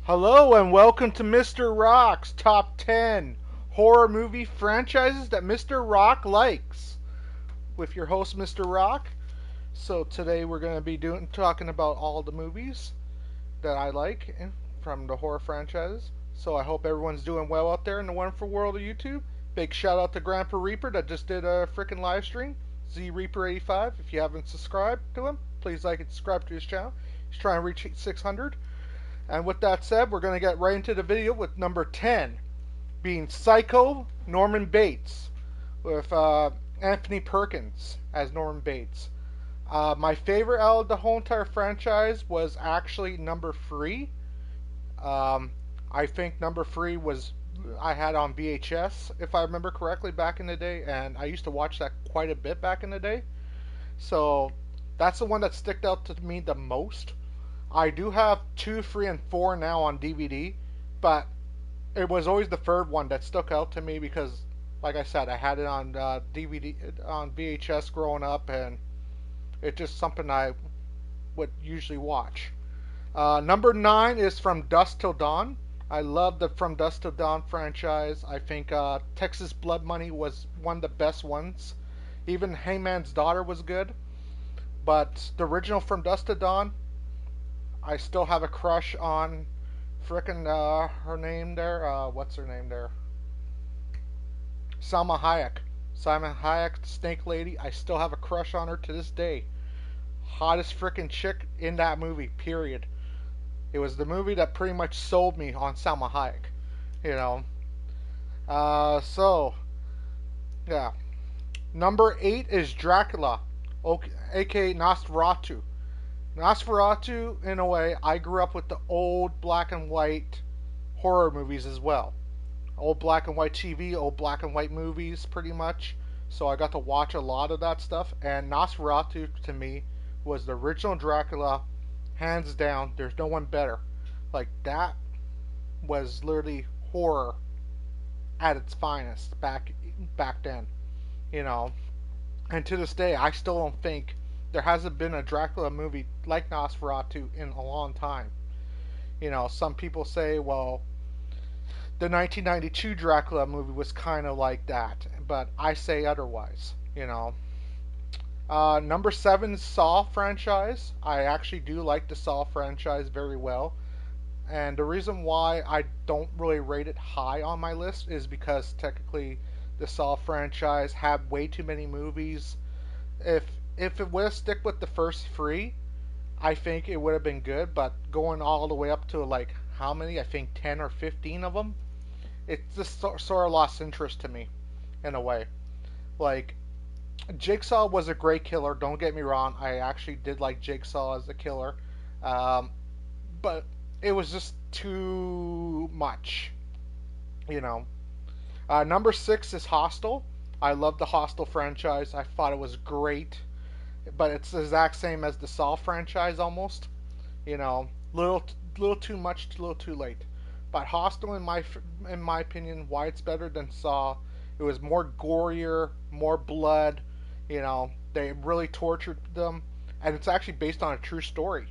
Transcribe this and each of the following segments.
Hello and welcome to Mr. Rock's Top 10 Horror Movie Franchises that Mr. Rock likes with your host Mr. Rock. So today we're going to be talking about all the movies that I like from the horror franchises. So I hope everyone's doing well out there in the wonderful world of YouTube. Big shout out to Grandpa Reaper that just did a freaking live stream. Z Reaper 85. If you haven't subscribed to him, please like and subscribe to his channel. He's trying to reach 600. And with that said, we're going to get right into the video with number 10 being Psycho Norman Bates with Anthony Perkins as Norman Bates. My favorite out of the whole entire franchise was actually number 3. I think number 3 was I had on VHS, if I remember correctly, back in the day, and I used to watch that quite a bit back in the day. So that's the one that stuck out to me the most. I do have 2, 3, and 4 now on DVD, but it was always the third one that stuck out to me because, like I said, I had it on DVD, on VHS growing up, and it's just something I would usually watch. Number 9 is From Dusk Till Dawn. I love the From Dusk Till Dawn franchise. I think Texas Blood Money was one of the best ones. Even Hangman's Daughter was good, but the original From Dusk Till Dawn, I still have a crush on frickin' her name there. What's her name there? Salma Hayek. Salma Hayek, the Snake Lady. I still have a crush on her to this day. Hottest frickin' chick in that movie, period. It was the movie that pretty much sold me on Salma Hayek. You know. Yeah. Number 8 is Dracula, aka Nosferatu. Nosferatu, in a way, I grew up with the old black and white horror movies as well. Old black and white TV, old black and white movies, pretty much. So I got to watch a lot of that stuff. And Nosferatu, to me, was the original Dracula, hands down. There's no one better. Like, that was literally horror at its finest back then. You know. And to this day, I still don't think there hasn't been a Dracula movie like Nosferatu in a long time. You know, some people say, well, the 1992 Dracula movie was kind of like that, but I say otherwise. You know, number 7 Saw franchise. I actually do like the Saw franchise very well, and the reason why I don't really rate it high on my list is because technically the Saw franchise had way too many movies. If it would have stick with the first 3, I think it would have been good. But going all the way up to like how many? I think 10 or 15 of them. It just sort of lost interest to me, in a way. Like, Jigsaw was a great killer. Don't get me wrong. I actually did like Jigsaw as a killer, um, but it was just too much, you know. Number 6 is Hostel. I love the Hostel franchise. I thought it was great, but it's the exact same as the Saw franchise almost. You know, little too much, little too late. But Hostel, in my opinion, why it's better than Saw, it was more gorier, more blood. You know, they really tortured them, and it's actually based on a true story.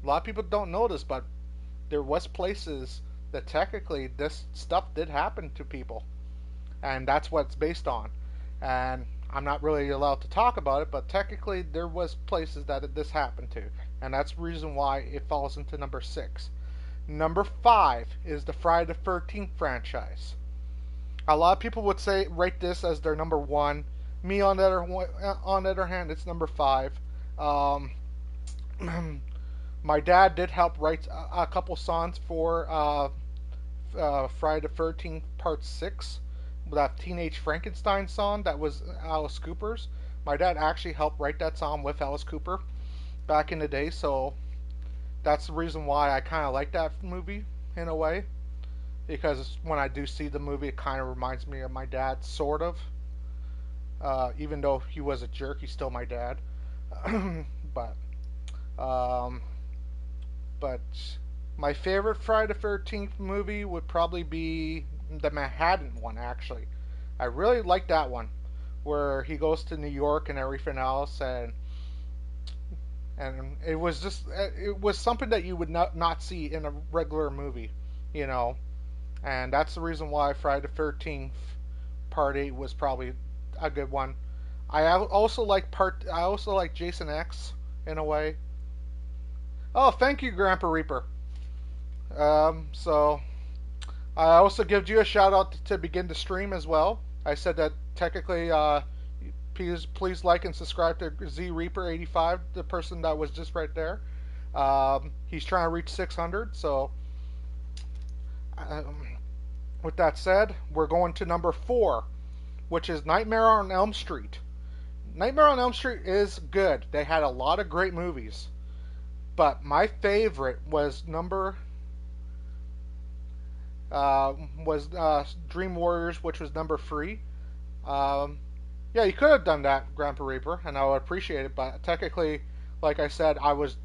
A lot of people don't know this, but there was places that technically this stuff did happen to people, and that's what it's based on. And I'm not really allowed to talk about it, but technically there was places that this happened to, and that's the reason why it falls into number 6. Number 5 is the Friday the 13th franchise. A lot of people would say rate this as their number 1. Me, on the other hand, it's number 5. Um, my dad did help write a couple songs for Friday the 13th Part 6, that Teenage Frankenstein song that was Alice Cooper's. My dad actually helped write that song with Alice Cooper back in the day, so that's the reason why I kind of like that movie in a way. Because when I do see the movie, it kind of reminds me of my dad, sort of. Even though he was a jerk, he's still my dad. but, um, but my favorite Friday the 13th movie would probably be the Manhattan one, actually. I really like that one, where he goes to New York and everything else, and and it was something that you would not see in a regular movie, you know. And that's the reason why Friday the 13th Part 8 was probably a good one. I also like Jason X in a way. Oh, thank you, Grandpa Reaper. So I also give you a shout out to begin the stream as well. I said that technically, please like and subscribe to Z Reaper 85, the person that was just right there. He's trying to reach 600. So, um, with that said, we're going to number 4, which is Nightmare on Elm Street. Nightmare on Elm Street is good. They had a lot of great movies, but my favorite uh, was Dream Warriors, which was number 3. Um, yeah, you could have done that, Grandpa Reaper, and I would appreciate it. But technically, like I said, I was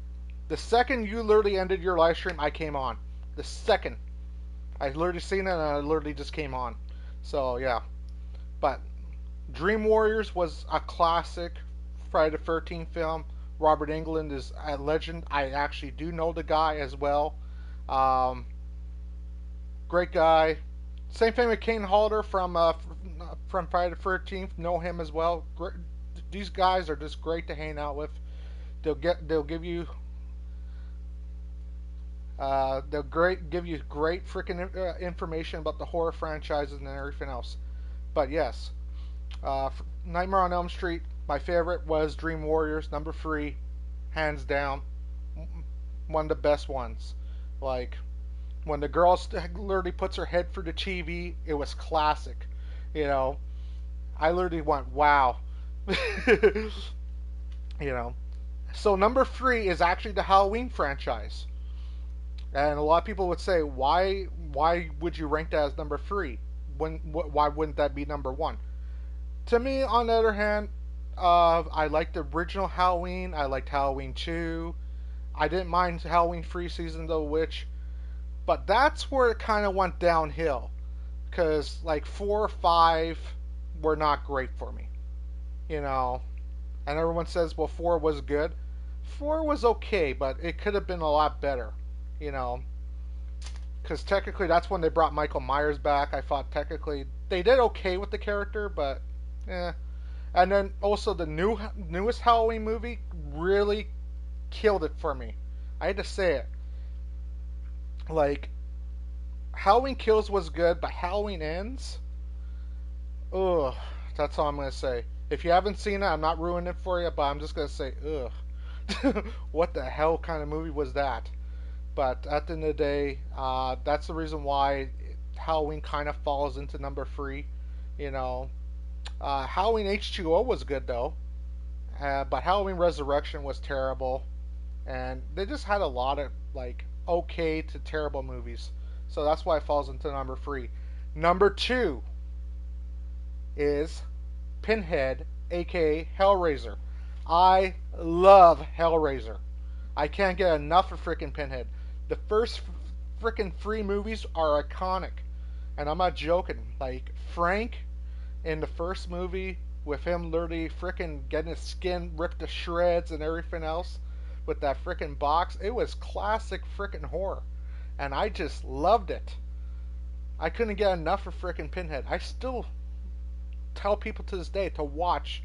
the second you literally ended your live stream, I came on. The second I literally seen it, and I literally just came on. So yeah, but Dream Warriors was a classic Friday the 13th film. Robert Englund is a legend. I actually do know the guy as well. Um, Great guy. Same thing with Kane Hodder from Friday the 13th. Know him as well. These guys are just great to hang out with. They'll give you give you great freaking information about the horror franchises and everything else. But yes, Nightmare on Elm Street. My favorite was Dream Warriors, number 3, hands down, one of the best ones. Like when the girl literally puts her head through the TV, it was classic. You know, I literally went, wow. you know. So number 3 is actually the Halloween franchise. And a lot of people would say, why would you rank that as number 3? Why wouldn't that be number 1? To me, on the other hand, I liked the original Halloween. I liked Halloween 2. I didn't mind Halloween 3 Season of the Witch. But that's where it kind of went downhill. Because, like, 4 or 5 were not great for me. You know? And everyone says, well, 4 was good. 4 was okay, but it could have been a lot better. You know? Because technically that's when they brought Michael Myers back. I thought technically they did okay with the character, but eh. And then also the newest Halloween movie really killed it for me. I had to say it. Like Halloween Kills was good, but Halloween Ends, ugh. That's all I'm gonna say. If you haven't seen it, I'm not ruining it for you, but I'm just gonna say, ugh. What the hell kind of movie was that? But at the end of the day, that's the reason why Halloween kind of falls into number 3. You know, Halloween H2O was good though, but Halloween Resurrection was terrible, and they just had a lot of like okay to terrible movies. So that's why it falls into number 3. Number 2 is Pinhead, aka Hellraiser. I love Hellraiser. I can't get enough of freaking Pinhead. The first freaking 3 movies are iconic, and I'm not joking. Like Frank in the first movie, with him literally freaking getting his skin ripped to shreds and everything else with that freaking box, it was classic freaking horror, and I just loved it. I couldn't get enough of freaking Pinhead. I still tell people to this day to watch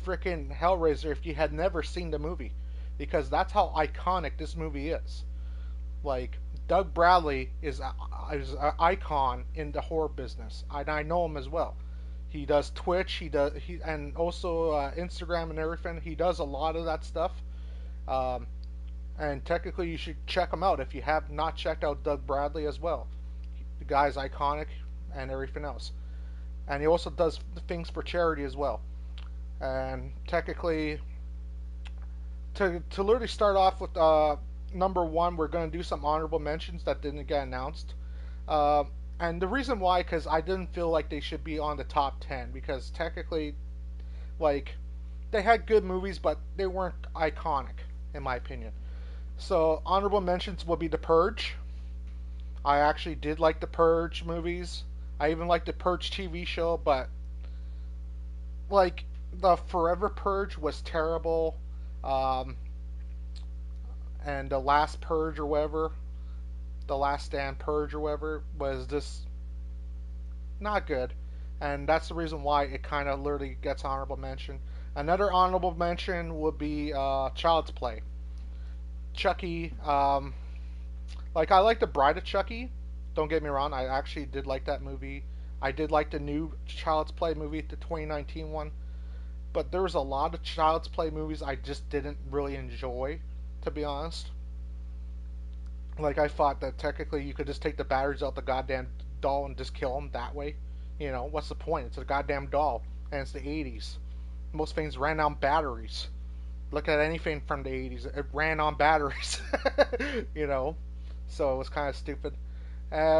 freaking Hellraiser if you had never seen the movie, because that's how iconic this movie is. Like Doug Bradley is an icon in the horror business, and I know him as well. He does Twitch, and also Instagram and everything. He does a lot of that stuff. Um, and technically, you should check him out if you have not checked out Doug Bradley as well. The guy's iconic and everything else. And he also does things for charity as well. And technically, to literally start off with number 1, we're going to do some honorable mentions that didn't get announced. Uh, and the reason why, because I didn't feel like they should be on the top 10, because technically, like, they had good movies, but they weren't iconic, in my opinion. So, honorable mentions will be The Purge. I actually did like The Purge movies. I even liked The Purge TV show, but, like, the Forever Purge was terrible. Um, and the Last Purge or whatever, the Last Stand Purge or whatever, was just not good, and that's the reason why it kind of literally gets honorable mention. Another honorable mention would be Child's Play. Chucky, like I like the Bride of Chucky. Don't get me wrong, I actually did like that movie. I did like the new Child's Play movie, the 2019 one. But there was a lot of Child's Play movies I just didn't really enjoy, to be honest. Like I thought that technically you could just take the batteries out the goddamn doll and just kill them that way. You know, what's the point? It's a goddamn doll, and it's the 80s. Most things ran on batteries. Look at anything from the 80s, it ran on batteries. you know, so it was kind of stupid.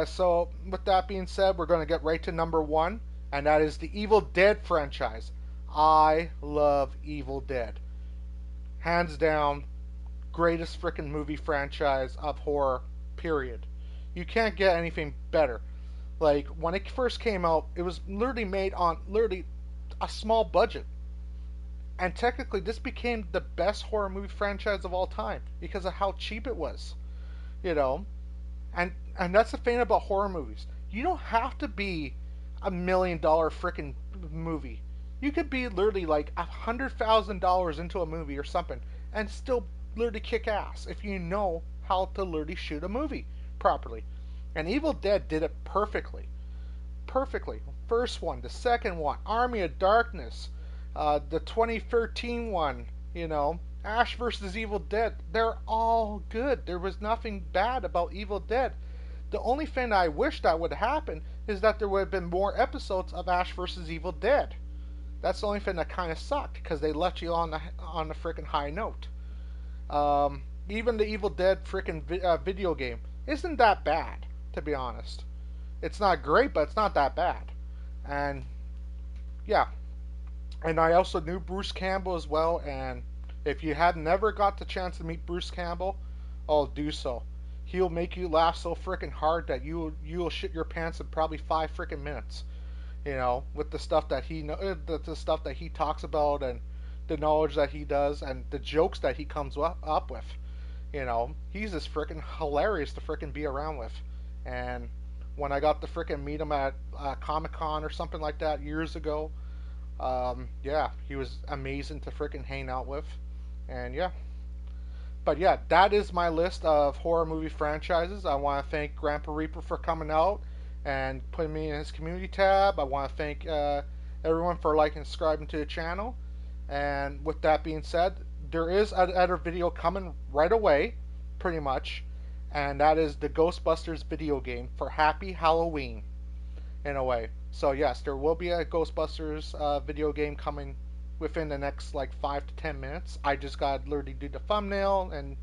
So, with that being said, we're going to get right to number one, and that is the Evil Dead franchise. I love Evil Dead. Hands down, greatest freaking movie franchise of horror, period. You can't get anything better. Like, when it first came out, it was literally made on literally a small budget. And technically, this became the best horror movie franchise of all time because of how cheap it was. You know? And that's the thing about horror movies. You don't have to be $1 million freaking movie. You could be literally like $100,000 into a movie or something and still literally kick ass if you know how to literally shoot a movie properly. And Evil Dead did it perfectly. Perfectly. First one, the second one, Army of Darkness, the 2013 one, you know, Ash versus Evil Dead. They're all good. There was nothing bad about Evil Dead. The only thing I wish that would happen is that there would have been more episodes of Ash versus Evil Dead. That's the only thing that kind of sucked because they left you on the freaking high note. Even the Evil Dead freaking video game isn't that bad, to be honest. It's not great, but it's not that bad. And yeah, and I also knew Bruce Campbell as well. And if you had never got the chance to meet Bruce Campbell, I'll do so. He'll make you laugh so freaking hard that you'll shit your pants in probably 5 freaking minutes. You know, with the stuff that the stuff that he talks about and the knowledge that he does and the jokes that he comes up with. You know, he's just freaking hilarious to freaking be around with. And when I got to freaking meet him at Comic Con or something like that years ago, yeah, he was amazing to freaking hang out with. And yeah. But yeah, that is my list of horror movie franchises. I want to thank Grandpa Reaper for coming out and putting me in his community tab. I want to thank everyone for liking and subscribing to the channel. And with that being said, there is another video coming right away, pretty much, and that is the Ghostbusters video game for Happy Halloween, in a way. So yes, there will be a Ghostbusters video game coming within the next like 5 to 10 minutes. I just got to literally do the thumbnail and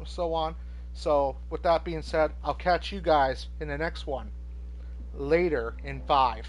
so on. So with that being said, I'll catch you guys in the next one later in 5.